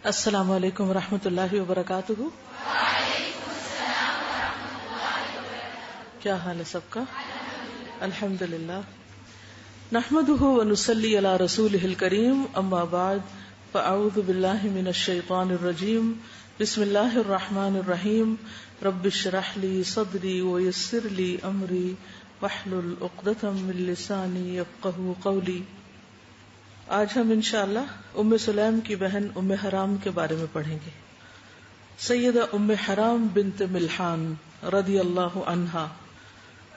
السلام علیکم ورحمۃ اللہ وبرکاتہ. کیا حال ہے سب کا؟ الحمد للہ. نحمده ونصلی علی رسولہ الکریم. اما بعد فاعوذ باللہ من الشیطان الرجیم. بسم اللہ الرحمن الرحیم. رب اشرح لی صدری ویسر لی امری واحلل عقدۃ من لسانی یفقہوا قولی. آج ہم انشاءاللہ ام سلیم کی بہن ام حرام کے بارے میں پڑھیں گے. سیدہ ام حرام بنت ملحان رضی اللہ عنہا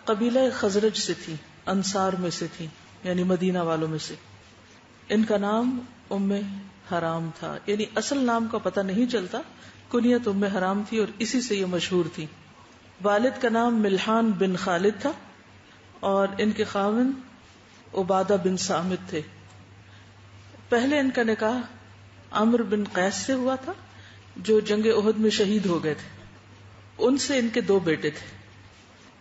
قبیلہ خزرج سے تھی، انصار میں سے تھی، یعنی مدینہ والوں میں سے. ان کا نام ام حرام تھا، یعنی اصل نام کا پتہ نہیں چلتا، کنیت ام حرام تھی اور اسی سے یہ مشہور تھی. والد کا نام ملحان بن خالد تھا اور ان کے خاوند عبادہ بن صامت تھے. پہلے ان کا نکاح عمرو بن قیس سے ہوا تھا جو جنگ احد میں شہید ہو گئے تھے. ان سے ان کے 2 بیٹے تھے.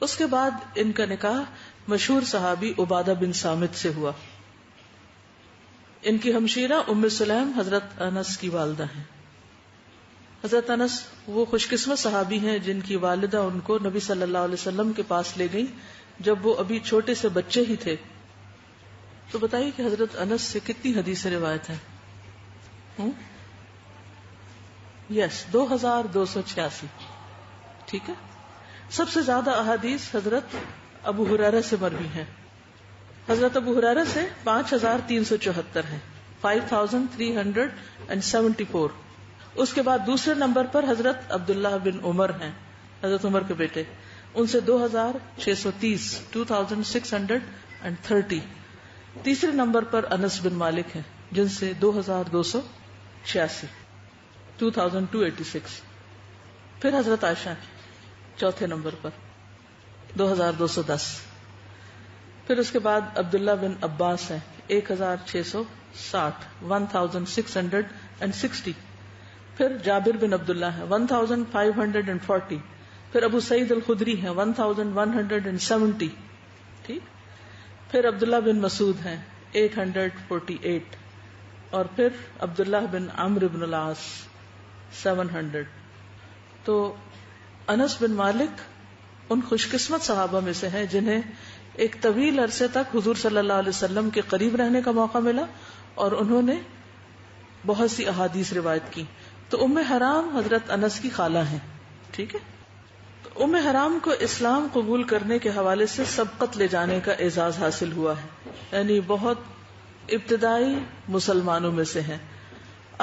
اس کے بعد ان کا نکاح مشہور صحابی عبادہ بن صامت سے ہوا. ان کی ہمشیرہ ام سلیم حضرت انس کی والدہ ہیں. حضرت انس وہ خوش قسمت صحابی ہیں جن کی والدہ ان کو نبی صلی اللہ علیہ وسلم کے پاس لے گئی جب وہ ابھی چھوٹے سے بچے ہی تھے. تو بتائیے کہ حضرت انس سے کتنی حدیث روایت ہیں؟ یس 2286. ٹھیک ہے. سب سے زیادہ احادیث حضرت ابو ہریرہ سے مروی ہیں. حضرت ابو ہریرہ سے 5374 ہیں، 5374. اس کے بعد دوسرے نمبر پر حضرت عبداللہ بن عمر ہیں، حضرت عمر کے بیٹے. ان سے 2630، 2630. تیسرے نمبر پر انس بن مالک ہیں جن سے 2286، 2286. پھر حضرت عائشہ چوتھے نمبر پر 2210. پھر اس کے بعد عبداللہ بن عباس ہیں 1660، 1660. پھر جابر بن عبداللہ ہیں 1540. پھر ابو سعید الخدری ہیں 1170. ٹھیک. پھر عبداللہ بن مسعود ہیں 848. اور پھر عبداللہ بن عمرو بن العاص 700. تو انس بن مالک ان خوش قسمت صحابہ میں سے ہیں جنہیں ایک طویل عرصے تک حضور صلی اللہ علیہ وسلم کے قریب رہنے کا موقع ملا اور انہوں نے بہت سی احادیث روایت کی. تو ام حرام حضرت انس کی خالہ ہیں. ٹھیک ہے. ام حرام کو اسلام قبول کرنے کے حوالے سے سبقت لے جانے کا اعزاز حاصل ہوا ہے، یعنی بہت ابتدائی مسلمانوں میں سے ہیں.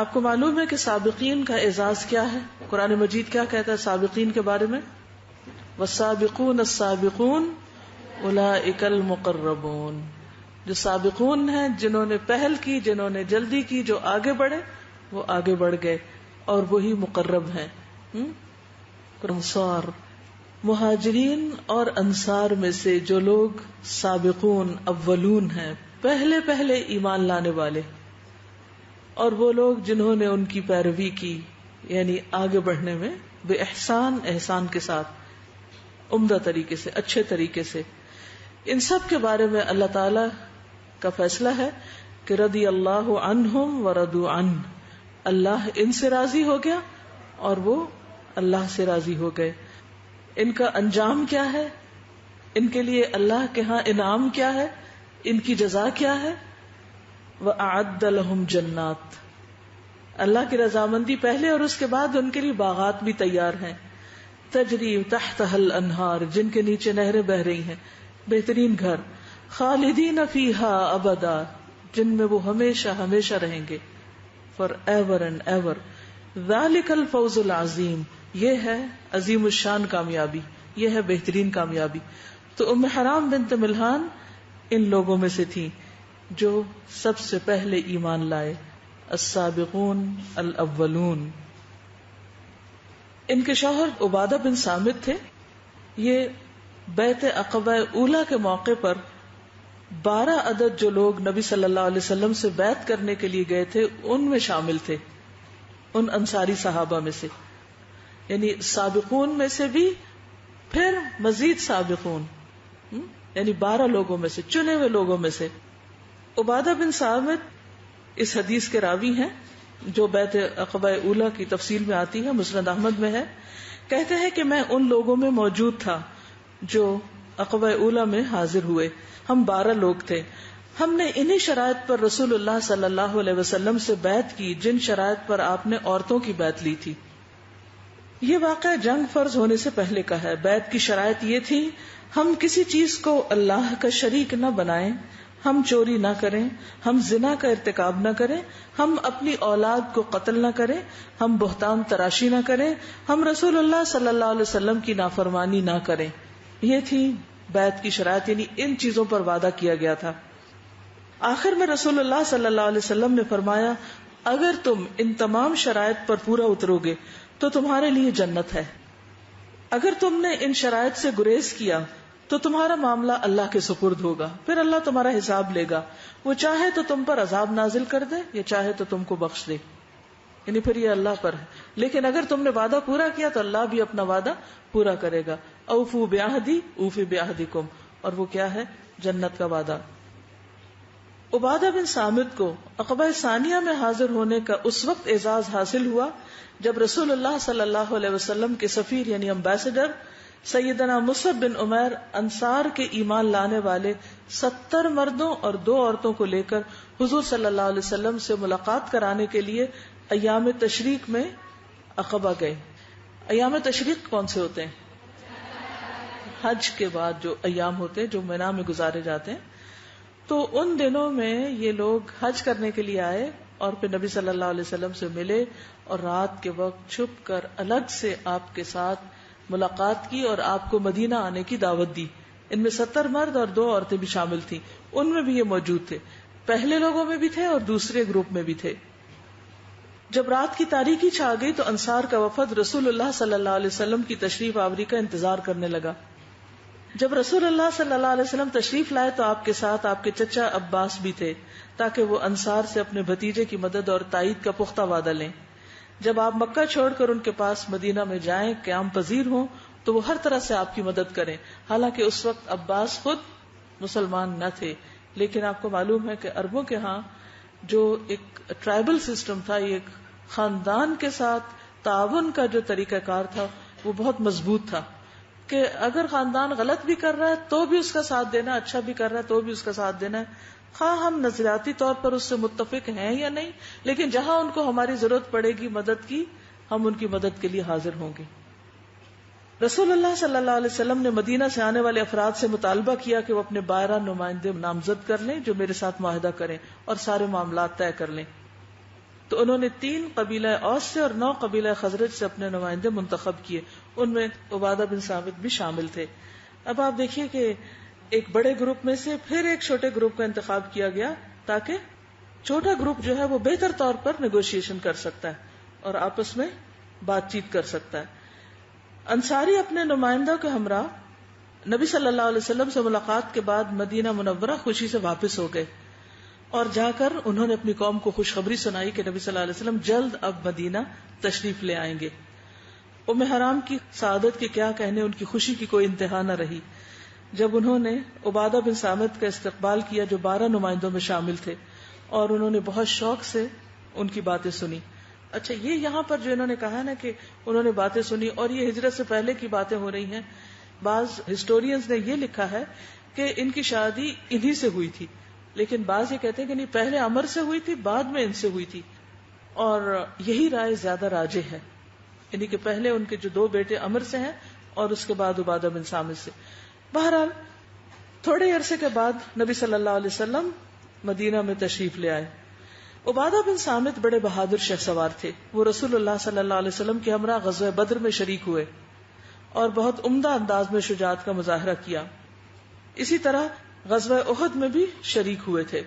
آپ کو معلوم ہے کہ سابقین کا اعزاز کیا ہے؟ قرآن مجید کیا کہتا ہے سابقین کے بارے میں؟ والسابقون السابقون اولئک المقربون. جو سابقون ہیں، جنہوں نے پہل کی، جنہوں نے جلدی کی، جو آگے بڑھے وہ آگے بڑھ گئے اور وہی مقرب ہیں. انصار، مہاجرین اور انصار میں سے جو لوگ سابقون اولون ہیں، پہلے ایمان لانے والے، اور وہ لوگ جنہوں نے ان کی پیروی کی، یعنی آگے بڑھنے میں بے احسان کے ساتھ عمدہ طریقے سے، اچھے طریقے سے. ان سب کے بارے میں اللہ تعالی کا فیصلہ ہے کہ رضی اللہ عنہم ورضوا عنہ، اللہ ان سے راضی ہو گیا اور وہ اللہ سے راضی ہو گئے. ان کا انجام کیا ہے؟ ان کے لیے اللہ کے ہاں انعام کیا ہے؟ ان کی جزا کیا ہے؟ وَأَعَدَّ لَهُمْ جَنَّاتٍ، اللہ کی رضامندی پہلے اور اس کے بعد ان کے لیے باغات بھی تیار ہیں. تجری تحتها الانہار، جن کے نیچے نہریں بہ رہی ہیں، بہترین گھر. خالدین فیہا ابدا، جن میں وہ ہمیشہ ہمیشہ رہیں گے، فار ایور اینڈ ایور. ذالک الفوز العظیم، یہ ہے عظیم الشان کامیابی، یہ ہے بہترین کامیابی. تو ام حرام بنت ملحان ان لوگوں میں سے تھی جو سب سے پہلے ایمان لائے، السابقون الاولون. ان کے شوہر عبادہ بن صامت تھے. یہ بیعت عقبہ اولیٰ کے موقع پر 12 عدد جو لوگ نبی صلی اللہ علیہ وسلم سے بیعت کرنے کے لیے گئے تھے ان میں شامل تھے، ان انصاری صحابہ میں سے، یعنی سابقون میں سے بھی پھر مزید سابقون، یعنی 12 لوگوں میں سے، چنے ہوئے لوگوں میں سے. عبادہ بن صامت اس حدیث کے راوی ہیں جو بیعت عقبہ اولیٰ کی تفصیل میں آتی ہے، مسند احمد میں ہے، کہتے ہیں کہ میں ان لوگوں میں موجود تھا جو عقبہ اولیٰ میں حاضر ہوئے. ہم 12 لوگ تھے. ہم نے انہی شرائط پر رسول اللہ صلی اللہ علیہ وسلم سے بیعت کی جن شرائط پر آپ نے عورتوں کی بیعت لی تھی. یہ واقعہ جنگ فرض ہونے سے پہلے کا ہے. بیعت کی شرائط یہ تھی، ہم کسی چیز کو اللہ کا شریک نہ بنائیں، ہم چوری نہ کریں، ہم زنا کا ارتکاب نہ کریں، ہم اپنی اولاد کو قتل نہ کریں، ہم بہتان تراشی نہ کریں، ہم رسول اللہ صلی اللہ علیہ وسلم کی نافرمانی نہ کریں. یہ تھی بیعت کی شرائط، یعنی ان چیزوں پر وعدہ کیا گیا تھا. آخر میں رسول اللہ صلی اللہ علیہ وسلم نے فرمایا، اگر تم ان تمام شرائط پر پورا اترو گے تو تمہارے لیے جنت ہے. اگر تم نے ان شرائط سے گریز کیا تو تمہارا معاملہ اللہ کے سپرد ہوگا، پھر اللہ تمہارا حساب لے گا. وہ چاہے تو تم پر عذاب نازل کر دے یا چاہے تو تم کو بخش دے، یعنی پھر یہ اللہ پر ہے. لیکن اگر تم نے وعدہ پورا کیا تو اللہ بھی اپنا وعدہ پورا کرے گا. اوفو بعہدی اوفی بعہدکم، اور وہ کیا ہے؟ جنت کا وعدہ. عبادہ بن صامت کو عقبہ ثانیہ میں حاضر ہونے کا اس وقت اعزاز حاصل ہوا جب رسول اللہ صلی اللہ علیہ وسلم کے سفیر یعنی امبیسڈر سیدنا مصعب بن عمیر انصار کے ایمان لانے والے 70 مردوں اور 2 عورتوں کو لے کر حضور صلی اللہ علیہ وسلم سے ملاقات کرانے کے لیے ایام تشریق میں عقبہ گئے. ایام تشریق کون سے ہوتے ہیں؟ حج کے بعد جو ایام ہوتے ہیں جو مینا میں گزارے جاتے ہیں. تو ان دنوں میں یہ لوگ حج کرنے کے لیے آئے اور پھر نبی صلی اللہ علیہ وسلم سے ملے اور رات کے وقت چھپ کر الگ سے آپ کے ساتھ ملاقات کی اور آپ کو مدینہ آنے کی دعوت دی. ان میں 70 مرد اور 2 عورتیں بھی شامل تھیں. ان میں بھی یہ موجود تھے، پہلے لوگوں میں بھی تھے اور دوسرے گروپ میں بھی تھے. جب رات کی تاریکی چھا گئی تو انصار کا وفد رسول اللہ صلی اللہ علیہ وسلم کی تشریف آوری کا انتظار کرنے لگا. جب رسول اللہ صلی اللہ علیہ وسلم تشریف لائے تو آپ کے ساتھ آپ کے چچا عباس بھی تھے تاکہ وہ انصار سے اپنے بھتیجے کی مدد اور تائید کا پختہ وعدہ لیں. جب آپ مکہ چھوڑ کر ان کے پاس مدینہ میں جائیں، قیام پذیر ہوں، تو وہ ہر طرح سے آپ کی مدد کریں. حالانکہ اس وقت عباس خود مسلمان نہ تھے، لیکن آپ کو معلوم ہے کہ عربوں کے ہاں جو ایک ٹرائبل سسٹم تھا، یہ ایک خاندان کے ساتھ تعاون کا جو طریقہ کار تھا وہ بہت مضبوط تھا کہ اگر خاندان غلط بھی کر رہا ہے تو بھی اس کا ساتھ دینا، اچھا بھی کر رہا ہے تو بھی اس کا ساتھ دینا ہے، خواہ ہم نظریاتی طور پر اس سے متفق ہیں یا نہیں، لیکن جہاں ان کو ہماری ضرورت پڑے گی مدد کی، ہم ان کی مدد کے لیے حاضر ہوں گے. رسول اللہ صلی اللہ علیہ وسلم نے مدینہ سے آنے والے افراد سے مطالبہ کیا کہ وہ اپنے 12 نمائندے نامزد کر لیں جو میرے ساتھ معاہدہ کریں اور سارے معاملات طے کر لیں. تو انہوں نے 3 قبیلہ اوس سے اور 9 قبیلہ خزرج سے اپنے نمائندے منتخب کیے. ان میں عبادہ بن ثابت بھی شامل تھے. اب آپ دیکھیے کہ ایک بڑے گروپ میں سے پھر ایک چھوٹے گروپ کا انتخاب کیا گیا تاکہ چھوٹا گروپ جو ہے وہ بہتر طور پر نیگوشیشن کر سکتا ہے اور آپس میں بات چیت کر سکتا ہے. انصاری اپنے نمائندوں کے ہمراہ نبی صلی اللہ علیہ وسلم سے ملاقات کے بعد مدینہ منورہ خوشی سے واپس ہو گئے اور جا کر انہوں نے اپنی قوم کو خوشخبری سنائی کہ نبی صلی اللہ علیہ وسلم جلد اب مدینہ تشریف لے آئیں گے. ام حرام کی سعادت کے کیا کہنے، ان کی خوشی کی کوئی انتہا نہ رہی جب انہوں نے عبادہ بن صامت کا استقبال کیا جو 12 نمائندوں میں شامل تھے، اور انہوں نے بہت شوق سے ان کی باتیں سنی. اچھا، یہ یہاں پر جو انہوں نے کہا نا کہ انہوں نے باتیں سنی اور یہ ہجرت سے پہلے کی باتیں ہو رہی ہیں، بعض ہسٹورینز نے یہ لکھا ہے کہ ان کی شادی انہی سے ہوئی تھی، لیکن بعض یہ کہتے ہیں کہ نہیں، پہلے عمر سے ہوئی تھی، بعد میں ان سے ہوئی تھی، اور یہی رائے زیادہ راجح ہے، یعنی کہ پہلے ان کے جو 2 بیٹے عمر سے ہیں اور اس کے بعد عبادہ بن صامت سے. بہرحال تھوڑے عرصے کے بعد نبی صلی اللہ علیہ وسلم مدینہ میں تشریف لے آئے. عبادہ بن صامت بڑے بہادر شہ سوار تھے. وہ رسول اللہ صلی اللہ علیہ وسلم کے ہمراہ غزوہ بدر میں شریک ہوئے اور بہت عمدہ انداز میں شجاعت کا مظاہرہ کیا. اسی طرح غزوہ احد میں بھی شریک ہوئے تھے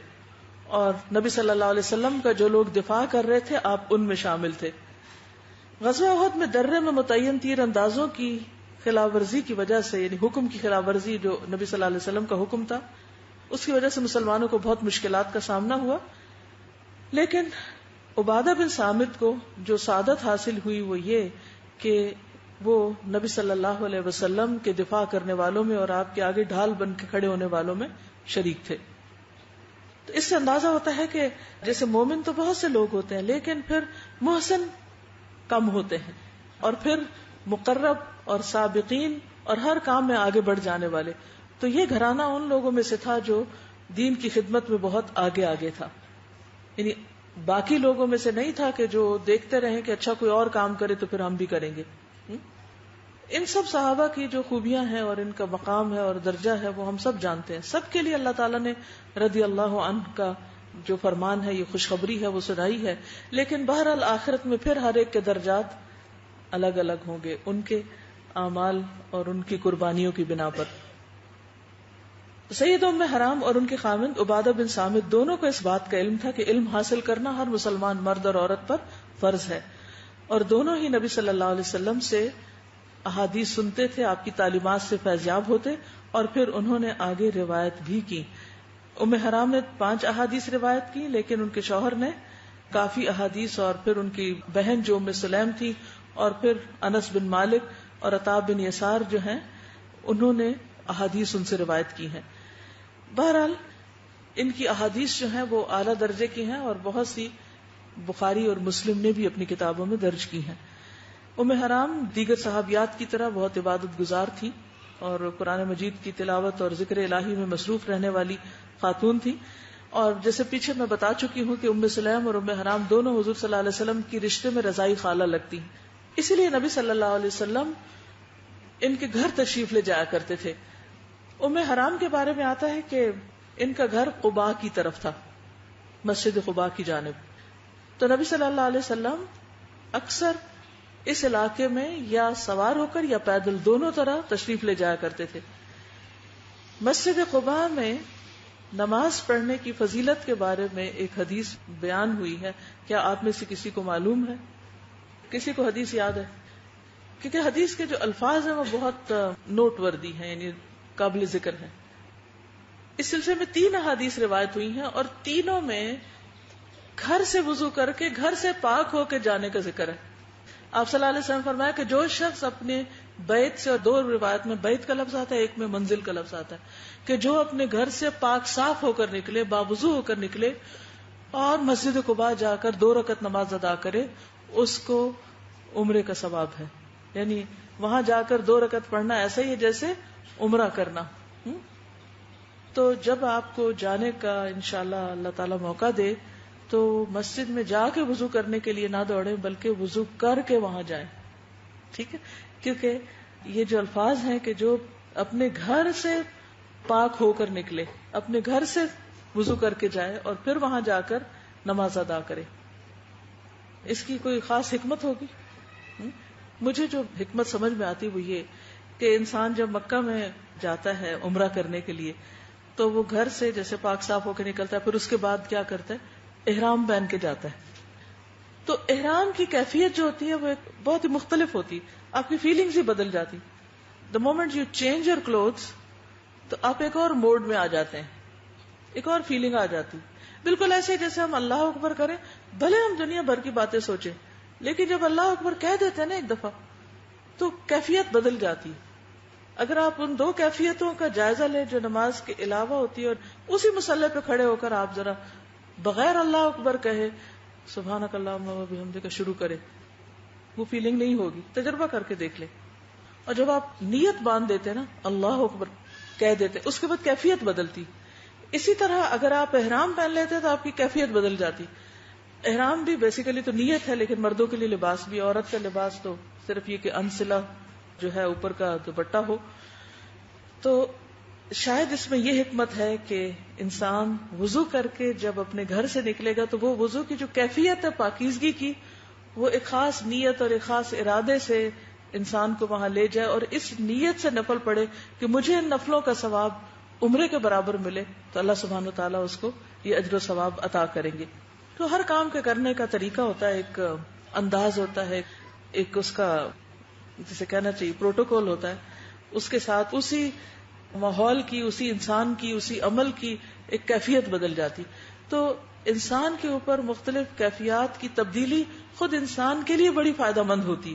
اور نبی صلی اللہ علیہ وسلم کا جو لوگ دفاع کر رہے تھے آپ ان میں شامل تھے. غزوہ احد میں درے میں متعین تیر اندازوں کی خلاف ورزی کی وجہ سے، یعنی حکم کی خلاف ورزی جو نبی صلی اللہ علیہ وسلم کا حکم تھا، اس کی وجہ سے مسلمانوں کو بہت مشکلات کا سامنا ہوا. لیکن عبادہ بن صامت کو جو سعادت حاصل ہوئی وہ یہ کہ وہ نبی صلی اللہ علیہ وسلم کے دفاع کرنے والوں میں اور آپ کے آگے ڈھال بن کے کھڑے ہونے والوں میں شریک تھے. تو اس سے اندازہ ہوتا ہے کہ جیسے مومن تو بہت سے لوگ ہوتے ہیں لیکن پھر محسن کم ہوتے ہیں، اور پھر مقرب اور سابقین اور ہر کام میں آگے بڑھ جانے والے. تو یہ گھرانہ ان لوگوں میں سے تھا جو دین کی خدمت میں بہت آگے آگے تھا، یعنی باقی لوگوں میں سے نہیں تھا کہ جو دیکھتے رہیں کہ اچھا کوئی اور کام کرے تو پھر ہم بھی کریں گے. ان سب صحابہ کی جو خوبیاں ہیں اور ان کا مقام ہے اور درجہ ہے وہ ہم سب جانتے ہیں. سب کے لیے اللہ تعالیٰ نے رضی اللہ عنہ کا جو فرمان ہے، یہ خوشخبری ہے، وہ سنائی ہے. لیکن بہرحال آخرت میں پھر ہر ایک کے درجات الگ الگ ہوں گے ان کے اعمال اور ان کی قربانیوں کی بنا پر. سید ام حرام اور ان کے خاوند عبادہ بن صامت دونوں کو اس بات کا علم تھا کہ علم حاصل کرنا ہر مسلمان مرد اور عورت پر فرض ہے، اور دونوں ہی نبی صلی اللہ علیہ وسلم سے احادیث سنتے تھے، آپ کی تعلیمات سے فیضیاب ہوتے، اور پھر انہوں نے آگے روایت بھی کی. ام حرام نے 5 احادیث روایت کی، لیکن ان کے شوہر نے کافی احادیث، اور پھر ان کی بہن جو ام سلیم تھی، اور پھر انس بن مالک اور عطا بن یسار جو ہیں انہوں نے احادیث ان سے روایت کی ہیں. بہرحال ان کی احادیث جو ہیں وہ اعلیٰ درجے کی ہیں، اور بہت سی بخاری اور مسلم نے بھی اپنی کتابوں میں درج کی ہیں. ام حرام دیگر صحابیات کی طرح بہت عبادت گزار تھی اور قرآن مجید کی تلاوت اور ذکر الہی میں مصروف رہنے والی خاتون تھی. اور جیسے پیچھے میں بتا چکی ہوں کہ ام سلیم اور ام حرام دونوں حضور صلی اللہ علیہ وسلم کی رشتے میں رضائی خالہ لگتی ہیں، اسی لیے نبی صلی اللہ علیہ وسلم ان کے گھر تشریف لے جایا کرتے تھے. ام حرام کے بارے میں آتا ہے کہ ان کا گھر قباء کی طرف تھا، مسجد قباء کی جانب. تو نبی صلی اللہ علیہ وسلم اکثر اس علاقے میں یا سوار ہو کر یا پیدل دونوں طرح تشریف لے جایا کرتے تھے. مسجد قباء میں نماز پڑھنے کی فضیلت کے بارے میں ایک حدیث بیان ہوئی ہے. کیا آپ میں سے کسی کو معلوم ہے؟ کسی کو حدیث یاد ہے؟ کیونکہ حدیث کے جو الفاظ ہیں وہ بہت نوٹ وردی ہیں، یعنی قابل ذکر ہیں. اس سلسلے میں 3 احادیث روایت ہوئی ہیں، اور تینوں میں گھر سے وضو کر کے گھر سے پاک ہو کے جانے کا ذکر ہے. آپ صلی اللہ علیہ وسلم فرمایا کہ جو شخص اپنے بیت سے، اور 2 روایت میں بیت کا لفظ آتا ہے، ایک میں منزل کا لفظ آتا ہے، کہ جو اپنے گھر سے پاک صاف ہو کر نکلے، باوضو ہو کر نکلے اور مسجد قباء جا کر 2 رکعت نماز ادا کرے، اس کو عمرے کا ثواب ہے. یعنی وہاں جا کر 2 رکعت پڑھنا ایسا ہی ہے جیسے عمرہ کرنا. تو جب آپ کو جانے کا انشاءاللہ اللہ تعالی موقع دے تو مسجد میں جا کے وضو کرنے کے لیے نہ دوڑیں، بلکہ وضو کر کے وہاں جائیں. ٹھیک ہے؟ کیونکہ یہ جو الفاظ ہیں کہ جو اپنے گھر سے پاک ہو کر نکلے، اپنے گھر سے وضو کر کے جائے اور پھر وہاں جا کر نماز ادا کرے، اس کی کوئی خاص حکمت ہوگی. مجھے جو حکمت سمجھ میں آتی وہ یہ کہ انسان جب مکہ میں جاتا ہے عمرہ کرنے کے لیے تو وہ گھر سے جیسے پاک صاف ہو کے نکلتا ہے، پھر اس کے بعد کیا کرتا ہے؟ احرام پہن کے جاتا ہے. تو احرام کی کیفیت جو ہوتی ہے وہ بہت ہی مختلف ہوتی ہے، آپ کی فیلنگز ہی بدل جاتی. The moment you change your clothes تو آپ ایک اور موڈ میں آ جاتے ہیں، ایک اور فیلنگ آ جاتی. بالکل ایسے جیسے ہم اللہ اکبر کریں، بھلے ہم دنیا بھر کی باتیں سوچیں، لیکن جب اللہ اکبر کہہ دیتے ہیں نا ایک دفعہ تو کیفیت بدل جاتی. اگر آپ ان 2 کیفیتوں کا جائزہ لیں جو نماز کے علاوہ ہوتی ہے، اور اسی مسئلے پہ کھڑے ہو کر آپ ذرا بغیر اللہ اکبر کہے سبحانک اللہم و بحمدک شروع کرے، وہ فیلنگ نہیں ہوگی. تجربہ کر کے دیکھ لیں. اور جب آپ نیت باندھ دیتے نا، اللہ اکبر کہہ دیتے، اس کے بعد کیفیت بدلتی. اسی طرح اگر آپ احرام پہن لیتے تو آپ کی کیفیت بدل جاتی. احرام بھی بیسیکلی تو نیت ہے، لیکن مردوں کے لیے لباس بھی. عورت کا لباس تو صرف یہ کہ انسلہ جو ہے اوپر کا دوپٹہ ہو. تو شاید اس میں یہ حکمت ہے کہ انسان وضو کر کے جب اپنے گھر سے نکلے گا تو وہ وضو کی جو کیفیت ہے پاکیزگی کی، وہ ایک خاص نیت اور ایک خاص ارادے سے انسان کو وہاں لے جائے، اور اس نیت سے نفل پڑے کہ مجھے ان نفلوں کا ثواب عمرے کے برابر ملے، تو اللہ سبحانہ وتعالیٰ اس کو یہ اجر و ثواب عطا کریں گے. تو ہر کام کے کرنے کا طریقہ ہوتا ہے، ایک انداز ہوتا ہے، ایک اس کا جسے کہنا چاہیے پروٹوکول ہوتا ہے. اس کے ساتھ اسی ماحول کی، اسی انسان کی، اسی عمل کی ایک کیفیت بدل جاتی. تو انسان کے اوپر مختلف کیفیات کی تبدیلی خود انسان کے لیے بڑی فائدہ مند ہوتی.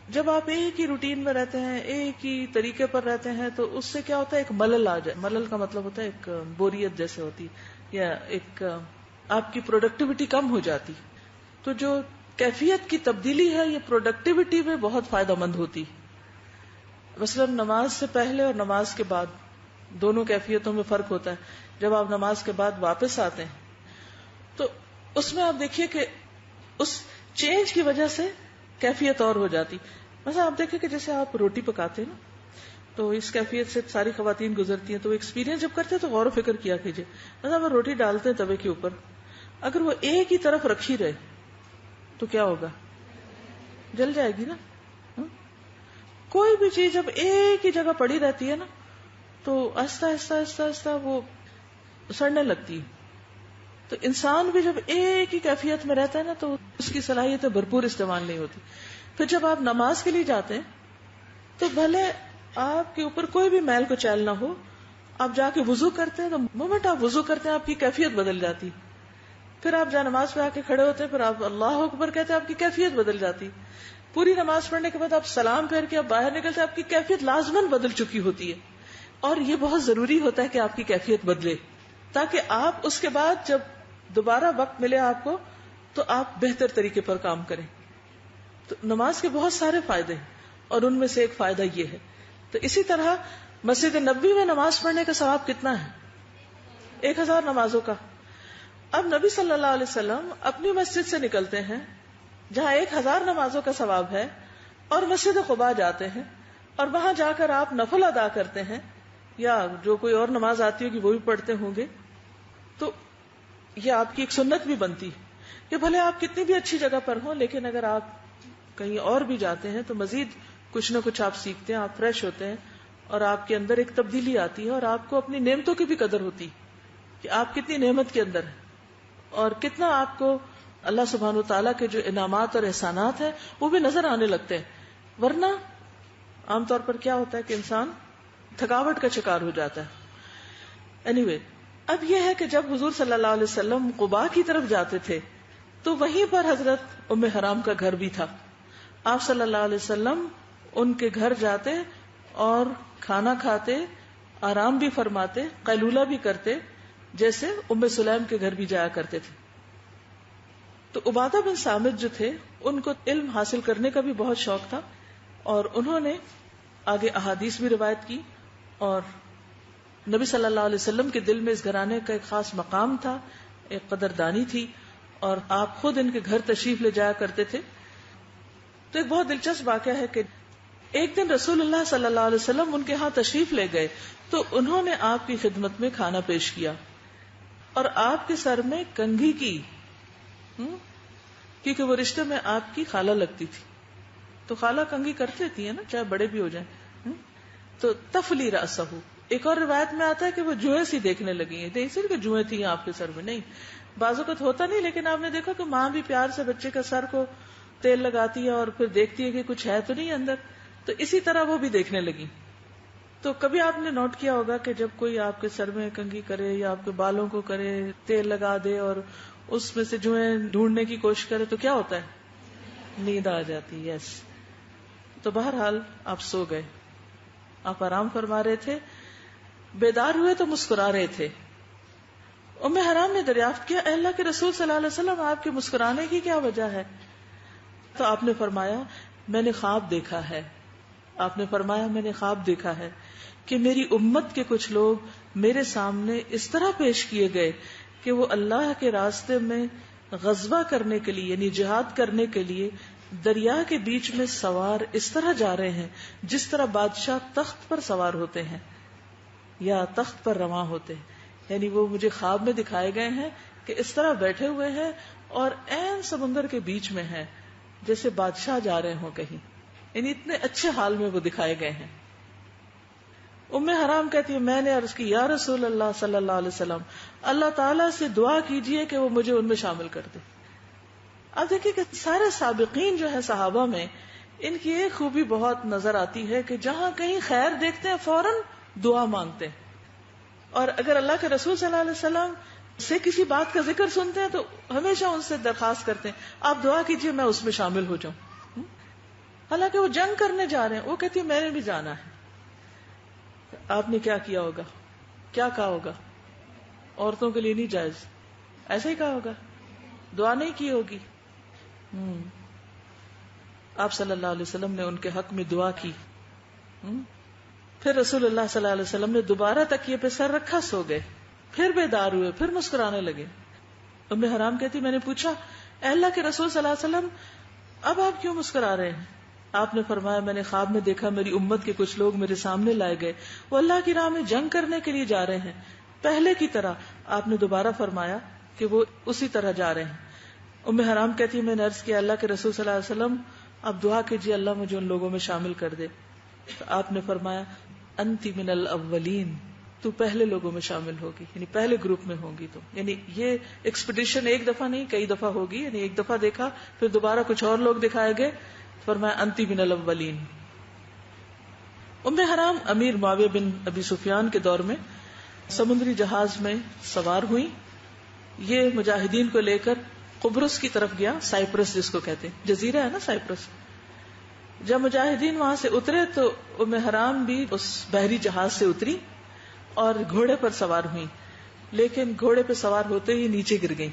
جب آپ ایک ہی روٹین میں رہتے ہیں، ایک ہی طریقے پر رہتے ہیں، تو اس سے کیا ہوتا ہے؟ ایک ملل آ جائے. ملل کا مطلب ہوتا ہے ایک بوریت جیسے ہوتی، یا ایک آپ کی پروڈکٹیوٹی کم ہو جاتی. تو جو کیفیت کی تبدیلی ہے یہ پروڈکٹیوٹی میں بہت فائدہ مند ہوتی. مثلا نماز سے پہلے اور نماز کے بعد دونوں کیفیتوں میں فرق ہوتا ہے. جب آپ نماز کے بعد واپس آتے ہیں تو اس میں آپ دیکھیے کہ اس چینج کی وجہ سے کیفیت اور ہو جاتی. مثلا آپ دیکھیں کہ جیسے آپ روٹی پکاتے ہیں نا تو اس کیفیت سے ساری خواتین گزرتی ہیں, تو ایکسپیرینس جب کرتے ہیں تو غور و فکر کیا کیجیے. مثلا وہ روٹی ڈالتے ہیں توے کے اوپر, اگر وہ ایک ہی طرف رکھی رہے تو کیا ہوگا؟ جل جائے گی نا. کوئی بھی چیز جب ایک ہی جگہ پڑی رہتی ہے نا تو آہستہ آہستہ آہستہ آہستہ وہ سڑنے لگتی ہے. تو انسان بھی جب ایک ہی کیفیت میں رہتا ہے نا تو اس کی صلاحیتیں بھرپور استعمال نہیں ہوتی. پھر جب آپ نماز کے لیے جاتے ہیں تو بھلے آپ کے اوپر کوئی بھی میل کو چیل نہ ہو, آپ جا کے وضو کرتے ہیں تو مومنٹ آپ وضو کرتے ہیں آپ کی کیفیت بدل جاتی. پھر آپ جہاں نماز پہ آ کے کھڑے ہوتے ہیں پھر آپ اللہ اکبر کہتے ہیں, آپ کی کیفیت بدل جاتی. پوری نماز پڑھنے کے بعد آپ سلام پھیر کے آپ باہر نکلتے ہیں, آپ کی کیفیت لازماً بدل چکی ہوتی ہے. اور یہ بہت ضروری ہوتا ہے کہ آپ کی کیفیت بدلے تاکہ آپ اس کے بعد جب دوبارہ وقت ملے آپ کو تو آپ بہتر طریقے پر کام کریں. تو نماز کے بہت سارے فائدے ہیں اور ان میں سے ایک فائدہ یہ ہے. تو اسی طرح مسجد نبوی میں نماز پڑھنے کا ثواب کتنا ہے؟ 1000 نمازوں کا. اب نبی صلی اللہ علیہ وسلم اپنی مسجد سے نکلتے ہیں جہاں 1000 نمازوں کا ثواب ہے اور مسجد قباء جاتے ہیں اور وہاں جا کر آپ نفل ادا کرتے ہیں یا جو کوئی اور نماز آتی ہوگی وہ بھی پڑھتے ہوں گے. تو یہ آپ کی ایک سنت بھی بنتی ہے کہ بھلے آپ کتنی بھی اچھی جگہ پر ہوں لیکن اگر آپ کہیں اور بھی جاتے ہیں تو مزید کچھ نہ کچھ آپ سیکھتے ہیں, آپ فریش ہوتے ہیں اور آپ کے اندر ایک تبدیلی آتی ہے اور آپ کو اپنی نعمتوں کی بھی قدر ہوتی کہ آپ کتنی نعمت کے اندر ہیں اور کتنا آپ کو اللہ سبحانہ وتعالیٰ کے جو انعامات اور احسانات ہیں وہ بھی نظر آنے لگتے ہیں. ورنہ عام طور پر کیا ہوتا ہے کہ انسان تھکاوٹ کا شکار ہو جاتا ہے. anyway, اب یہ ہے کہ جب حضور صلی اللہ علیہ وسلم قباء کی طرف جاتے تھے تو وہیں پر حضرت ام حرام کا گھر بھی تھا. آپ صلی اللہ علیہ وسلم ان کے گھر جاتے اور کھانا کھاتے, آرام بھی فرماتے, قیلولہ بھی کرتے, جیسے ام سلیم کے گھر بھی جایا کرتے تھے. تو عبادہ بن صامت جو تھے ان کو علم حاصل کرنے کا بھی بہت شوق تھا اور انہوں نے آگے احادیث بھی روایت کی اور نبی صلی اللہ علیہ وسلم کے دل میں اس گھرانے کا ایک خاص مقام تھا, ایک قدردانی تھی اور آپ خود ان کے گھر تشریف لے جایا کرتے تھے. تو ایک بہت دلچسپ واقعہ ہے کہ ایک دن رسول اللہ صلی اللہ علیہ وسلم ان کے ہاں تشریف لے گئے تو انہوں نے آپ کی خدمت میں کھانا پیش کیا اور آپ کے سر میں کنگھی کی, کیونکہ وہ رشتے میں آپ کی خالہ لگتی تھی. تو خالہ کنگھی کرتے تھی نا چاہے بڑے بھی ہو جائیں. تو تفلی رأسہ, ایک اور روایت میں آتا ہے کہ وہ جوئیں سی دیکھنے لگی ہیں. دیکھ سر کہ جوئیں تھیں آپ کے سر میں, نہیں بعض اوقات ہوتا نہیں, لیکن آپ نے دیکھا کہ ماں بھی پیار سے بچے کا سر کو تیل لگاتی ہے اور پھر دیکھتی ہے کہ کچھ ہے تو نہیں اندر. تو اسی طرح وہ بھی دیکھنے لگی. تو کبھی آپ نے نوٹ کیا ہوگا کہ جب کوئی آپ کے سر میں کنگھی کرے یا آپ کے بالوں کو کرے, تیل لگا دے اور اس میں سے جوئیں ڈھونڈنے کی کوشش کرے تو کیا ہوتا ہے؟ نیند آ جاتی. یس. تو بہرحال آپ سو گئے, آپ آرام فرما رہے تھے, بیدار ہوئے تو مسکرا رہے تھے. ام حرام نے دریافت کیا, اے اللہ کے رسول صلی اللہ علیہ وسلم آپ کے مسکرانے کی کیا وجہ ہے؟ تو آپ نے فرمایا میں نے خواب دیکھا ہے. آپ نے فرمایا میں نے خواب دیکھا ہے کہ میری امت کے کچھ لوگ میرے سامنے اس طرح پیش کیے گئے کہ وہ اللہ کے راستے میں غزوہ کرنے کے لیے یعنی جہاد کرنے کے لیے دریا کے بیچ میں سوار اس طرح جا رہے ہیں جس طرح بادشاہ تخت پر سوار ہوتے ہیں یا تخت پر رواں ہوتے ہیں. یعنی وہ مجھے خواب میں دکھائے گئے ہیں کہ اس طرح بیٹھے ہوئے ہیں اور عین سمندر کے بیچ میں ہیں جیسے بادشاہ جا رہے ہوں کہیں, یعنی اتنے اچھے حال میں وہ دکھائے گئے ہیں. ام حرام کہتی ہے میں نے عرض کی یا رسول اللہ صلی اللہ علیہ وسلم اللہ تعالیٰ سے دعا کیجئے کہ وہ مجھے ان میں شامل کر دے. اب دیکھیں کہ سارے سابقین جو ہے صحابہ میں ان کی ایک خوبی بہت نظر آتی ہے کہ جہاں کہیں خیر دیکھتے ہیں فوراً دعا مانگتے ہیں, اور اگر اللہ کے رسول صلی اللہ علیہ وسلم سے کسی بات کا ذکر سنتے ہیں تو ہمیشہ ان سے درخواست کرتے ہیں آپ دعا کیجئے میں اس میں شامل ہو جاؤں. حالانکہ وہ جنگ کرنے جا رہے ہیں, وہ کہتی ہے میں نے بھی جانا ہے. آپ نے کیا کیا ہوگا, کیا کہا ہوگا؟ عورتوں کے لیے نہیں جائز. ایسے ہی کہا ہوگا, دعا نہیں کی ہوگی. آپ صلی اللہ علیہ وسلم نے ان کے حق میں دعا کی. پھر رسول اللہ صلی اللہ علیہ وسلم نے دوبارہ تکیے پہ سر رکھا, سو گئے, پھر بیدار ہوئے, پھر مسکرانے لگے. ام حرام کہتی میں نے پوچھا اے اللہ کے رسول صلی اللہ علیہ وسلم اب آپ کیوں مسکرا رہے ہیں؟ آپ نے فرمایا میں نے خواب میں دیکھا میری امت کے کچھ لوگ میرے سامنے لائے گئے, وہ اللہ کی راہ میں جنگ کرنے کے لیے جا رہے ہیں پہلے کی طرح. آپ نے دوبارہ فرمایا کہ وہ اسی طرح جا رہے ہیں. ام حرام کہتی میں نے عرض کیا اللہ کے رسول صلی اللہ علیہ وسلم اب دعا کیجیے اللہ مجھے ان لوگوں میں شامل کر دے. تو آپ نے فرمایا انتی من الاولین, تو پہلے لوگوں میں شامل ہوگی, یعنی پہلے گروپ میں ہوگی. تو یعنی یہ ایکسپیڈیشن ایک دفعہ نہیں کئی دفعہ ہوگی, یعنی ایک دفعہ دیکھا پھر دوبارہ کچھ اور لوگ دکھائے گئے, فرمایا انتی من الاولین. ام حرام امیر معاویہ بن ابی سفیان کے دور میں سمندری جہاز میں سوار ہوئی. یہ مجاہدین کو لے کر قبرص کی طرف گیا, سائپرس جس کو کہتے ہیں, جزیرہ ہے نا سائپرس. جب مجاہدین وہاں سے اترے تو ام حرام بھی اس بحری جہاز سے اتری اور گھوڑے پر سوار ہوئی, لیکن گھوڑے پہ سوار ہوتے ہی نیچے گر گئیں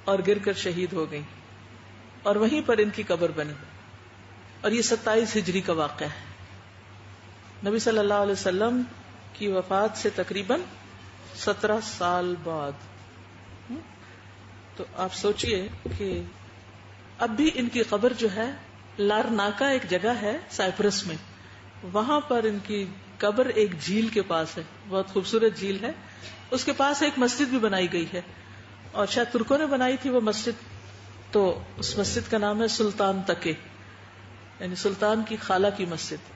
اور گر کر شہید ہو گئیں, اور وہیں پر ان کی قبر بنی. اور یہ 27 ہجری کا واقعہ ہے. نبی صلی اللہ علیہ وسلم کی وفات سے تقریباً 17 سال بعد. تو آپ سوچئے کہ اب بھی ان کی قبر جو ہے لارناکا ایک جگہ ہے سائپرس میں, وہاں پر ان کی قبر ایک جھیل کے پاس ہے, بہت خوبصورت جھیل ہے. اس کے پاس ایک مسجد بھی بنائی گئی ہے, اور شاید ترکوں نے بنائی تھی وہ مسجد. تو اس مسجد کا نام ہے سلطان تکے, یعنی سلطان کی خالہ کی مسجد.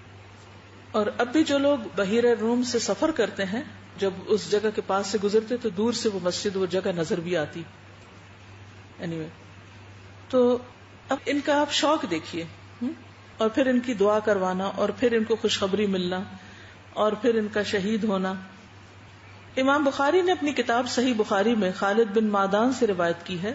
اور اب بھی جو لوگ بحیرہ روم سے سفر کرتے ہیں جب اس جگہ کے پاس سے گزرتے تو دور سے وہ مسجد وہ جگہ نظر بھی آتی. anyway, تو اب ان کا آپ شوق دیکھیے, اور پھر ان کی دعا کروانا, اور پھر ان کو خوشخبری ملنا, اور پھر ان کا شہید ہونا. امام بخاری نے اپنی کتاب صحیح بخاری میں خالد بن معدان سے روایت کی ہے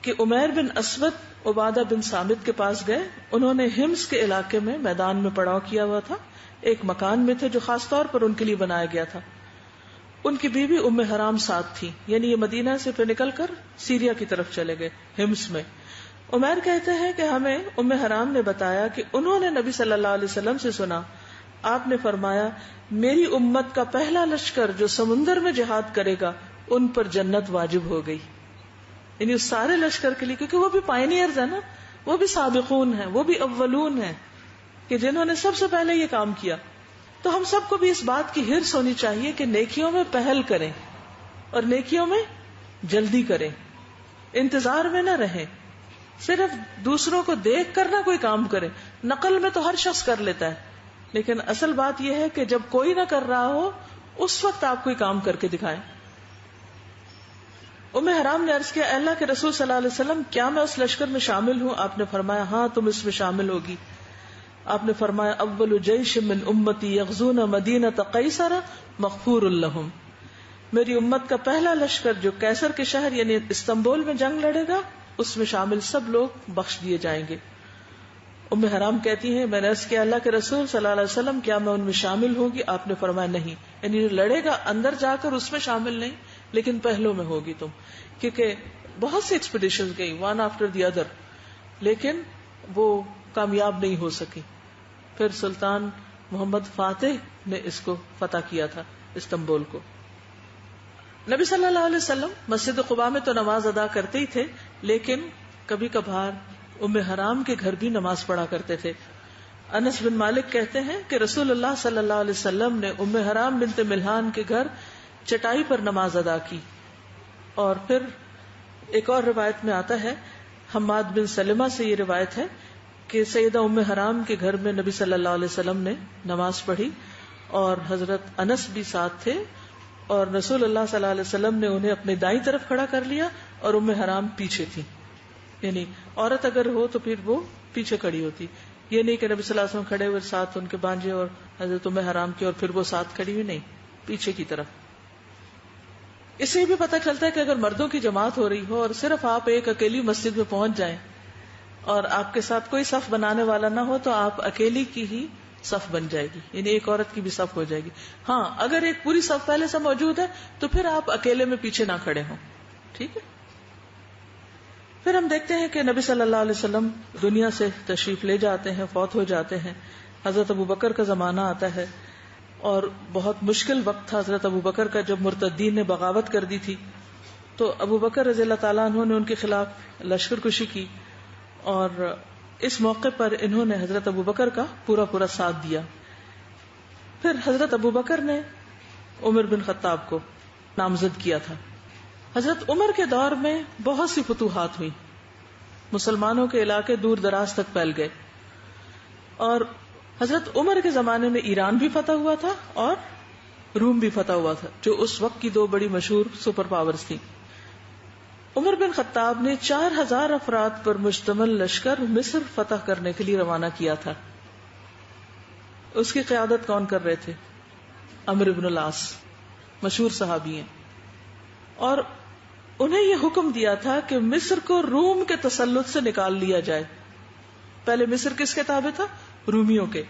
کہ عمیر بن اسود عبادہ بن صامت کے پاس گئے. انہوں نے ہمس کے علاقے میں میدان میں پڑاؤ کیا ہوا تھا, ایک مکان میں تھے جو خاص طور پر ان کے لیے بنایا گیا تھا. ان کی بیوی ام حرام ساتھ تھی, یعنی یہ مدینہ سے پھر نکل کر سیریا کی طرف چلے گئے ہمس میں. عمیر کہتے ہیں کہ ہمیں ام حرام نے بتایا کہ انہوں نے نبی صلی اللہ علیہ وسلم سے سنا, آپ نے فرمایا میری امت کا پہلا لشکر جو سمندر میں جہاد کرے گا ان پر جنت واجب ہو گئی. یعنی اس سارے لشکر کے لیے, کیونکہ وہ بھی پائنیئرز ہیں نا, وہ بھی سابقون ہیں, وہ بھی اولون ہیں کہ جنہوں نے سب سے پہلے یہ کام کیا. تو ہم سب کو بھی اس بات کی حرص ہونی چاہیے کہ نیکیوں میں پہل کریں اور نیکیوں میں جلدی کریں, انتظار میں نہ رہیں, صرف دوسروں کو دیکھ کر نہ کوئی کام کرے. نقل میں تو ہر شخص کر لیتا ہے, لیکن اصل بات یہ ہے کہ جب کوئی نہ کر رہا ہو اس وقت آپ کوئی کام کر کے دکھائیں. ام حرام نے عرض کیا اے اللہ کے رسول صلی اللہ علیہ وسلم کیا میں اس لشکر میں شامل ہوں؟ آپ نے فرمایا ہاں تم اس میں شامل ہوگی. آپ نے فرمایا اول جیش من امتی یغزون مدینۃ قیصر مغفور لہم, میری امت کا پہلا لشکر جو قیصر کے شہر یعنی استنبول میں جنگ لڑے گا اس میں شامل سب لوگ بخش دیے جائیں گے. ام حرام کہتی ہیں میں نے عرض کیا اللہ کے رسول صلی اللہ علیہ وسلم کیا میں ان میں شامل ہوگی؟ آپ نے فرمایا نہیں, یعنی جو لڑے گا اندر جا کر اس میں شامل نہیں, لیکن پہلوں میں ہوگی تم, کیونکہ بہت سی ایکسپیڈیشن گئی ون آفٹر دی ادر, لیکن وہ کامیاب نہیں ہو سکی. پھر سلطان محمد فاتح نے اس کو فتح کیا تھا استنبول کو. نبی صلی اللہ علیہ وسلم مسجد قباء میں تو نماز ادا کرتے ہی تھے, لیکن کبھی کبھار ام حرام کے گھر بھی نماز پڑھا کرتے تھے. انس بن مالک کہتے ہیں کہ رسول اللہ صلی اللہ علیہ وسلم نے ام حرام بنت ملحان کے گھر چٹائی پر نماز ادا کی. اور پھر ایک اور روایت میں آتا ہے, حماد بن سلمہ سے یہ روایت ہے کہ سیدہ ام حرام کے گھر میں نبی صلی اللہ علیہ وسلم نے نماز پڑھی اور حضرت انس بھی ساتھ تھے, اور رسول اللہ صلی اللہ علیہ وسلم نے انہیں اپنے دائیں طرف کھڑا کر لیا اور ام حرام پیچھے تھی. یعنی عورت اگر ہو تو پھر وہ پیچھے کھڑی ہوتی, یہ نہیں کہ نبی صلی اللہ علیہ وسلم کھڑے ہوئے ساتھ ان کے بانجے اور حضرت ام حرام کی اور پھر وہ ساتھ کھڑی ہوئی, نہیں, پیچھے کی طرف. اس سے بھی پتہ چلتا ہے کہ اگر مردوں کی جماعت ہو رہی ہو اور صرف آپ ایک اکیلی مسجد میں پہنچ جائیں اور آپ کے ساتھ کوئی صف بنانے والا نہ ہو تو آپ اکیلی کی ہی صف بن جائے گی، یعنی ایک عورت کی بھی صف ہو جائے گی. ہاں اگر ایک پوری صف پہلے سے موجود ہے تو پھر آپ اکیلے میں پیچھے نہ کھڑے ہوں. ٹھیک ہے. پھر ہم دیکھتے ہیں کہ نبی صلی اللہ علیہ وسلم دنیا سے تشریف لے جاتے ہیں، فوت ہو جاتے ہیں. حضرت ابوبکر کا زمانہ آتا ہے اور بہت مشکل وقت تھا حضرت ابوبکر کا، جب مرتدین نے بغاوت کر دی تھی تو ابوبکر رضی اللہ تعالیٰ عنہ نے ان کے خلاف لشکر کشی کی، اور اس موقع پر انہوں نے حضرت ابوبکر کا پورا ساتھ دیا. پھر حضرت ابوبکر نے عمر بن خطاب کو نامزد کیا تھا. حضرت عمر کے دور میں بہت سی فتوحات ہوئی، مسلمانوں کے علاقے دور دراز تک پھیل گئے، اور حضرت عمر کے زمانے میں ایران بھی فتح ہوا تھا اور روم بھی فتح ہوا تھا، جو اس وقت کی دو بڑی مشہور سپر پاورز تھیں. عمر بن خطاب نے 4000 افراد پر مشتمل لشکر مصر فتح کرنے کے لیے روانہ کیا تھا. اس کی قیادت کون کر رہے تھے؟ عمرو بن العاص، مشہور صحابی ہیں. اور انہیں یہ حکم دیا تھا کہ مصر کو روم کے تسلط سے نکال لیا جائے. پہلے مصر کس کے تابع تھا؟ رومیوں کے.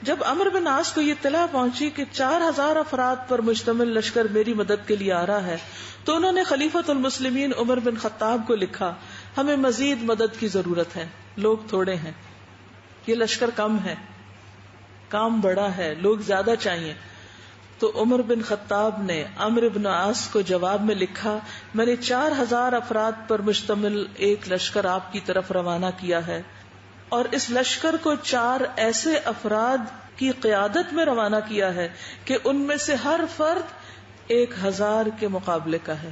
جب عمرو بن عاص کو یہ اطلاع پہنچی کہ 4000 افراد پر مشتمل لشکر میری مدد کے لیے آ رہا ہے تو انہوں نے خلیفۃ المسلمین عمر بن خطاب کو لکھا، ہمیں مزید مدد کی ضرورت ہے، لوگ تھوڑے ہیں، یہ لشکر کم ہے، کام بڑا ہے، لوگ زیادہ چاہیے. تو عمر بن خطاب نے عمرو بن عاص کو جواب میں لکھا، میں نے 4000 افراد پر مشتمل ایک لشکر آپ کی طرف روانہ کیا ہے، اور اس لشکر کو 4 ایسے افراد کی قیادت میں روانہ کیا ہے کہ ان میں سے ہر فرد 1000 کے مقابلے کا ہے.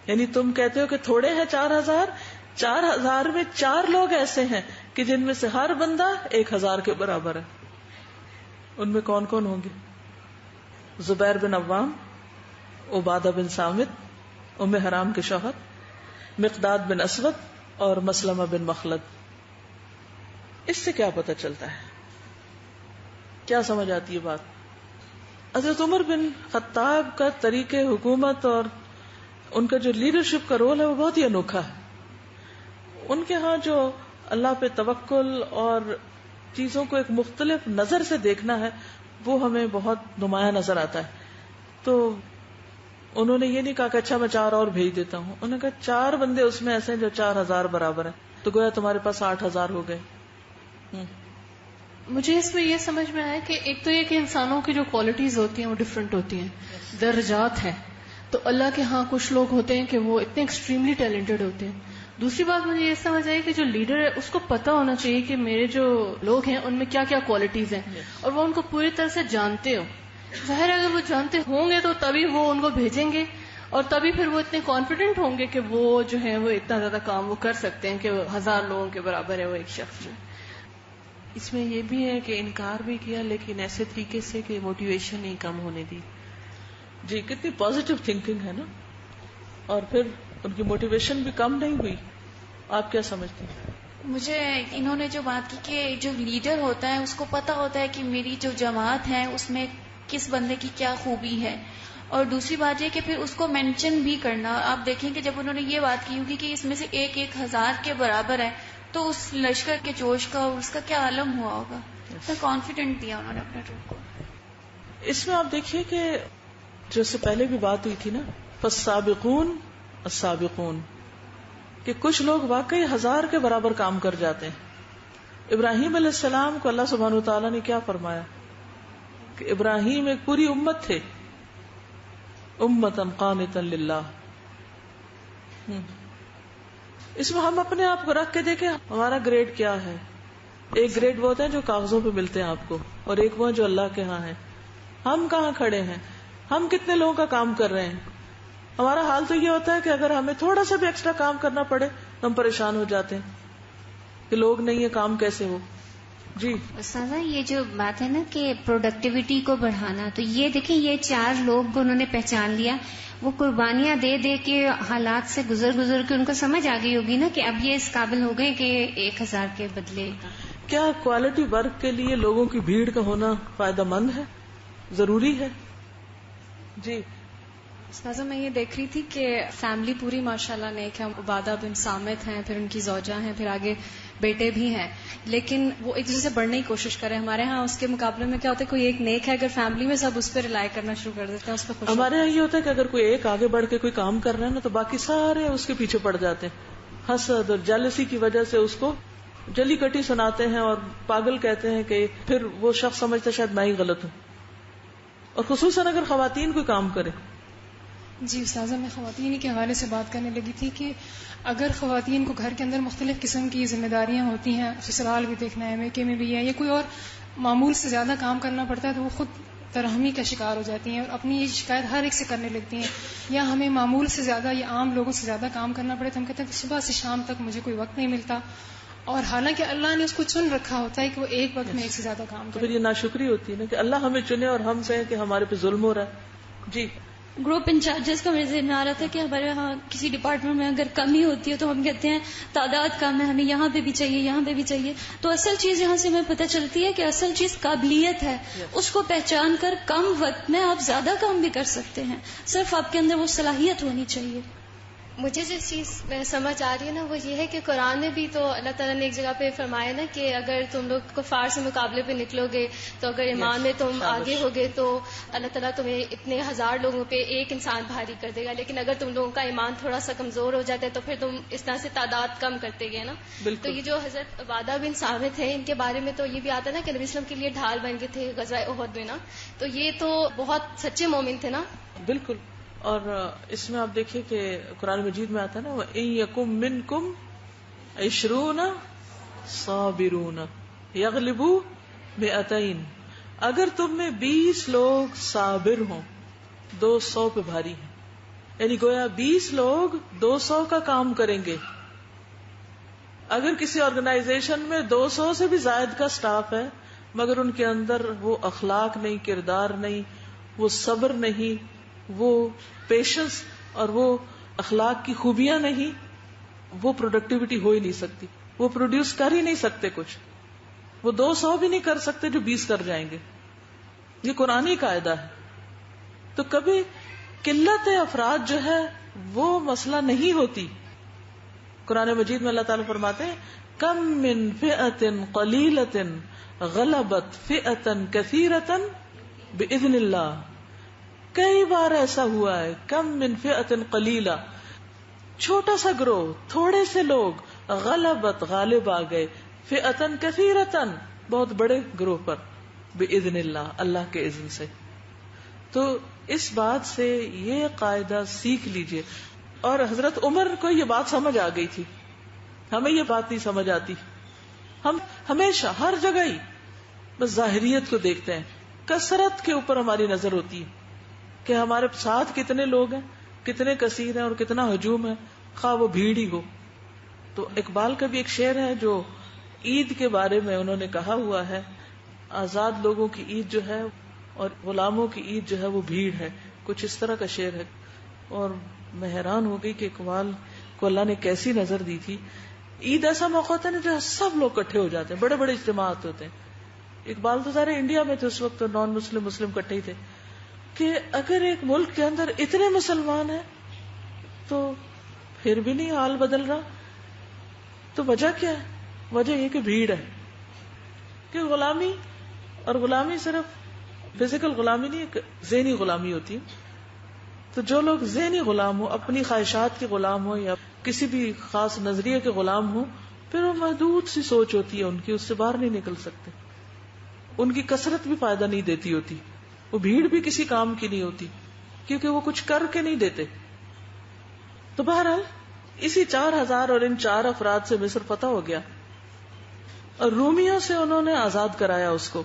یعنی تم کہتے ہو کہ تھوڑے ہیں 4000، 4000 میں 4 لوگ ایسے ہیں کہ جن میں سے ہر بندہ 1000 کے برابر ہے. ان میں کون کون ہوں گے؟ زبیر بن عوام، عبادہ بن صامت، ام حرام کے شوہر، مقداد بن اسود اور مسلمہ بن مخلد. اس سے کیا پتہ چلتا ہے، کیا سمجھ آتی ہے بات؟ حضرت عمر بن خطاب کا طریقہ حکومت اور ان کا جو لیڈرشپ کا رول ہے وہ بہت ہی انوکھا ہے. ان کے ہاں جو اللہ پہ توکل اور چیزوں کو ایک مختلف نظر سے دیکھنا ہے وہ ہمیں بہت نمایاں نظر آتا ہے. تو انہوں نے یہ نہیں کہا کہ اچھا میں 4 اور بھیج دیتا ہوں، انہوں نے کہا 4 بندے اس میں ایسے ہیں جو 4000 برابر ہیں، تو گویا تمہارے پاس 8000 ہو گئے. مجھے اس میں یہ سمجھ میں آیا کہ ایک تو یہ کہ انسانوں کی جو کوالٹیز ہوتی ہیں وہ ڈفرینٹ ہوتی ہیں، درجات ہیں. تو اللہ کے ہاں کچھ لوگ ہوتے ہیں کہ وہ اتنے ایکسٹریملی ٹیلنٹڈ ہوتے ہیں. دوسری بات مجھے یہ سمجھ آئی کہ جو لیڈر ہے اس کو پتا ہونا چاہیے کہ میرے جو لوگ ہیں ان میں کیا کیا کوالٹیز ہیں، اور وہ ان کو پوری طرح سے جانتے ہو. ظاہر ہے اگر وہ جانتے ہوں گے تو تبھی وہ ان کو بھیجیں گے، اور تبھی پھر وہ اتنے کانفیڈنٹ ہوں گے کہ وہ جو ہے وہ اتنا زیادہ کام وہ کر سکتے ہیں کہ 1000 لوگوں کے برابر ہے وہ ایک شخص جو. اس میں یہ بھی ہے کہ انکار بھی کیا لیکن ایسے طریقے سے کہ موٹیویشن نہیں کم ہونے دی. جی کتنی پازیٹیو تھنکنگ ہے نا، اور پھر ان کی موٹیویشن بھی کم نہیں ہوئی. آپ کیا سمجھتے ہیں؟ مجھے انہوں نے جو بات کی کہ جو لیڈر ہوتا ہے اس کو پتا ہوتا ہے کہ میری جو جماعت ہے اس میں کس بندے کی کیا خوبی ہے، اور دوسری بات یہ کہ پھر اس کو مینشن بھی کرنا. آپ دیکھیں کہ جب انہوں نے یہ بات کی ہوگی کہ اس میں سے 1000 کے برابر ہے تو اس لشکر کے جوش کا اور اس کا کیا عالم ہوا ہوگا. تو کانفیڈنٹ دیا انہوں نے اپنے ٹرپ کو. اس میں آپ دیکھیے کہ جو سے پہلے بھی بات ہوئی تھی نا، فالسابقون السابقون، کہ کچھ لوگ واقعی 1000 کے برابر کام کر جاتے ہیں. ابراہیم علیہ السلام کو اللہ سبحانہ وتعالیٰ نے کیا فرمایا کہ ابراہیم ایک پوری امت تھے، امتا قانتا للہ. اس میں ہم اپنے آپ کو رکھ کے دیکھیں ہمارا گریڈ کیا ہے. ایک گریڈ وہ ہوتا ہے جو کاغذوں پہ ملتے ہیں آپ کو، اور ایک وہ جو اللہ کے ہاں ہے. ہم کہاں کھڑے ہیں؟ ہم کتنے لوگوں کا کام کر رہے ہیں؟ ہمارا حال تو یہ ہوتا ہے کہ اگر ہمیں تھوڑا سا بھی ایکسٹرا کام کرنا پڑے تو ہم پریشان ہو جاتے ہیں کہ لوگ نہیں ہے، کام کیسے ہو. جی استاذہ، یہ جو بات ہے نا کہ پروڈکٹیوٹی کو بڑھانا، تو یہ دیکھیں یہ 4 لوگ انہوں نے پہچان لیا، وہ قربانیاں دے دے کے حالات سے گزر کے ان کو سمجھ آ گئی ہوگی نا کہ اب یہ اس قابل ہو گئے کہ 1000 کے بدلے. کیا کوالٹی ورک کے لیے لوگوں کی بھیڑ کا ہونا فائدہ مند ہے، ضروری ہے؟ جی استاذہ، میں یہ دیکھ رہی تھی کہ فیملی پوری ماشاءاللہ نیک ہے. عبادہ بن صامت ہیں، پھر ان کی زوجہ ہیں، پھر آگے بیٹے بھی ہیں، لیکن وہ ایک دوسرے سے بڑھنے کی کوشش کریں. ہمارے ہاں اس کے مقابلے میں کیا ہوتا ہے، کوئی ایک نیک ہے، اگر فیملی میں سب اس پہ ریلائی کرنا شروع کر دیتے ہیں، اس پہ خوش. ہمارے یہاں یہ ہوتا ہے کہ اگر کوئی ایک آگے بڑھ کے کوئی کام کر رہا ہے نا تو باقی سارے اس کے پیچھے پڑ جاتے ہیں، حسد اور جیلسی کی وجہ سے اس کو جلی کٹی سناتے ہیں اور پاگل کہتے ہیں کہ پھر وہ شخص سمجھتا شاید میں ہی غلط ہوں. اور خصوصاً اگر خواتین کوئی کام کرے. جی استاذہ، میں خواتین کے حوالے سے بات کرنے لگی تھی کہ اگر خواتین کو گھر کے اندر مختلف قسم کی ذمہ داریاں ہوتی ہیں، سسرال بھی دیکھنا ہے، میکے میں بھی ہے، یا کوئی اور معمول سے زیادہ کام کرنا پڑتا ہے، تو وہ خود ترہمی کا شکار ہو جاتی ہیں اور اپنی یہ شکایت ہر ایک سے کرنے لگتی ہیں. یا ہمیں معمول سے زیادہ یا عام لوگوں سے زیادہ کام کرنا پڑے تو ہم کہتے ہیں کہ صبح سے شام تک مجھے کوئی وقت نہیں ملتا، اور حالانکہ اللہ نے اس کو چن رکھا ہوتا ہے کہ وہ ایک وقت میں ایک سے زیادہ کام تو کرے. پھر یہ ناشکری ہوتی ہے نا کہ اللہ ہمیں چنے اور ہم کہیں کہ ہمارے پہ ظلم ہو رہا ہے. جی گروپ انچارجز کا میرے ذہن میں آ رہا تھا کہ ہمارے یہاں کسی ڈپارٹمنٹ میں اگر کمی ہوتی ہے تو ہم کہتے ہیں تعداد کم ہے، ہمیں یہاں پہ بھی چاہیے، یہاں پہ بھی چاہیے. تو اصل چیز یہاں سے ہمیں پتہ چلتی ہے کہ اصل چیز قابلیت ہے. اس کو پہچان کر کم وقت میں آپ زیادہ کام بھی کر سکتے ہیں، صرف آپ کے اندر وہ صلاحیت ہونی چاہیے. مجھے جس چیز میں سمجھ آ رہی ہے نا وہ یہ ہے کہ قرآن میں بھی تو اللہ تعالیٰ نے ایک جگہ پہ فرمایا نا کہ اگر تم لوگ کفار سے مقابلے پہ نکلو گے تو اگر ایمان میں تم آگے ہوگے تو اللہ تعالیٰ تمہیں اتنے ہزار لوگوں پہ ایک انسان بھاری کر دے گا، لیکن اگر تم لوگوں کا ایمان تھوڑا سا کمزور ہو جاتا ہے تو پھر تم اس طرح سے تعداد کم کرتے گئے نا. تو یہ جو حضرت عبادہ بن ثابت ہے ان کے بارے میں تو یہ بھی آتا ہے نا کہ نبی اسلام کے لیے ڈھال بن گئے تھے غزوہ احد میں نا، تو یہ تو بہت سچے مومن تھے نا. بالکل. اور اس میں آپ دیکھیے کہ قرآن مجید میں آتا ہے نا وَإِن يَكُن مِّنكُمْ 20 صَابِرُونَ يَغْلِبُوا 200. اگر تم میں 20 لوگ صابر ہوں 200 پہ بھاری ہیں، یعنی گویا 20 لوگ 200 کا کام کریں گے. اگر کسی آرگنائزیشن میں 200 سے بھی زائد کا سٹاف ہے مگر ان کے اندر وہ اخلاق نہیں، کردار نہیں، وہ صبر نہیں، وہ پیشنس اور وہ اخلاق کی خوبیاں نہیں، وہ پروڈکٹیوٹی ہو ہی نہیں سکتی، وہ پروڈیوس کر ہی نہیں سکتے کچھ. وہ 200 بھی نہیں کر سکتے جو 20 کر جائیں گے. یہ قرآنی قاعدہ ہے. تو کبھی قلت افراد جو ہے وہ مسئلہ نہیں ہوتی. قرآن مجید میں اللہ تعالیٰ فرماتے ہیں کم من فئۃ قلیلۃ غلبت فئۃ کثیرۃ بإذن اللہ. کئی بار ایسا ہوا ہے، کم من فئۃ قلیلہ، چھوٹا سا گروہ، تھوڑے سے لوگ، غلبت غالب آ گئے، فئۃ کثیرۃ بہت بڑے گروہ پر، بإذن اللہ اللہ کے اذن سے. تو اس بات سے یہ قاعدہ سیکھ لیجئے. اور حضرت عمر کو یہ بات سمجھ آ گئی تھی، ہمیں یہ بات نہیں سمجھ آتی. ہم ہمیشہ ہر جگہ ہی بس ظاہریت کو دیکھتے ہیں، کثرت کے اوپر ہماری نظر ہوتی ہے کہ ہمارے ساتھ کتنے لوگ ہیں، کتنے کثیر ہیں اور کتنا ہجوم ہے، خواہ وہ بھیڑ ہی ہو. تو اقبال کا بھی ایک شعر ہے جو عید کے بارے میں انہوں نے کہا ہوا ہے، آزاد لوگوں کی عید جو ہے اور غلاموں کی عید جو ہے وہ بھیڑ ہے، کچھ اس طرح کا شعر ہے. اور میں حیران ہو گئی کہ اقبال کو اللہ نے کیسی نظر دی تھی. عید ایسا موقع ہوتا ہے نا جو سب لوگ اکٹھے ہو جاتے ہیں، بڑے بڑے اجتماعات ہوتے ہیں. اقبال تو ظاہر انڈیا میں تھے اس وقت، نان مسلم مسلم اکٹھے ہی تھے، کہ اگر ایک ملک کے اندر اتنے مسلمان ہیں تو پھر بھی نہیں حال بدل رہا، تو وجہ کیا ہے؟ وجہ یہ کہ بھیڑ ہے. کہ غلامی، اور غلامی صرف فزیکل غلامی نہیں، ایک ذہنی غلامی ہوتی ہے. تو جو لوگ ذہنی غلام ہو، اپنی خواہشات کے غلام ہو یا کسی بھی خاص نظریے کے غلام ہو، پھر وہ محدود سی سوچ ہوتی ہے ان کی، اس سے باہر نہیں نکل سکتے. ان کی کثرت بھی فائدہ نہیں دیتی ہوتی، وہ بھیڑ بھی کسی کام کی نہیں ہوتی کیونکہ وہ کچھ کر کے نہیں دیتے. تو بہرحال اسی 4000 اور ان 4 افراد سے مصر فتح ہو گیا اور رومیوں سے انہوں نے آزاد کرایا اس کو.